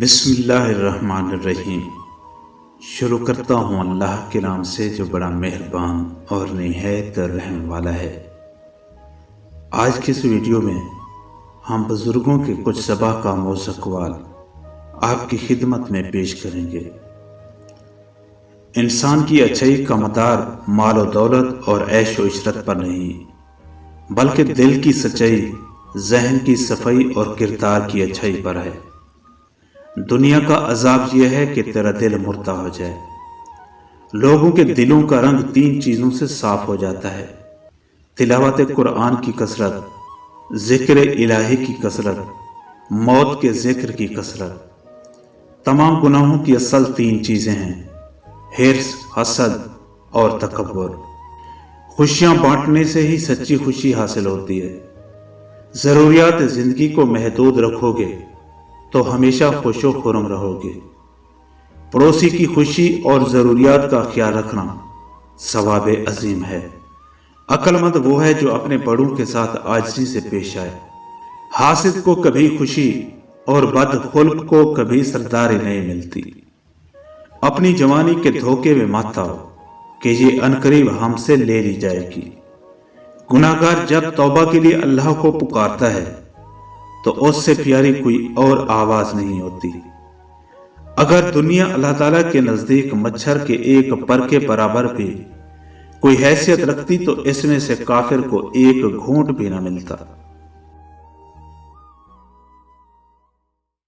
بسم اللہ الرحمن الرحیم۔ شروع کرتا ہوں اللہ کے نام سے جو بڑا مہربان اور نہایت رحم والا ہے۔ آج کی اس ویڈیو میں ہم بزرگوں کے کچھ سبق آموز اقوال آپ کی خدمت میں پیش کریں گے۔ انسان کی اچھائی کا مدار مال و دولت اور عیش و عشرت پر نہیں، بلکہ دل کی سچائی، ذہن کی صفائی اور کردار کی اچھائی پر ہے۔ دنیا کا عذاب یہ ہے کہ تیرا دل مردہ ہو جائے۔ لوگوں کے دلوں کا رنگ تین چیزوں سے صاف ہو جاتا ہے: تلاوت قرآن کی کثرت، ذکر الہی کی کثرت، موت کے ذکر کی کثرت۔ تمام گناہوں کی اصل تین چیزیں ہیں: حرص، حسد اور تکبر۔ خوشیاں بانٹنے سے ہی سچی خوشی حاصل ہوتی ہے۔ ضروریات زندگی کو محدود رکھو گے تو ہمیشہ خوش و خرم رہو گے۔ پڑوسی کی خوشی اور ضروریات کا خیال رکھنا ثواب عظیم ہے۔ عقل مند وہ ہے جو اپنے بڑوں کے ساتھ عاجزی سے پیش آئے۔ حاسد کو کبھی خوشی اور بد خلق کو کبھی سرداری نہیں ملتی۔ اپنی جوانی کے دھوکے میں مت آؤ کہ یہ عنقریب ہم سے لے لی جائے گی۔ گناہگار جب توبہ کے لیے اللہ کو پکارتا ہے تو اس سے پیاری کوئی اور آواز نہیں ہوتی۔ اگر دنیا اللہ تعالیٰ کے نزدیک مچھر کے ایک پر کے برابر بھی کوئی حیثیت رکھتی تو اس میں سے کافر کو ایک گھونٹ بھی نہ ملتا۔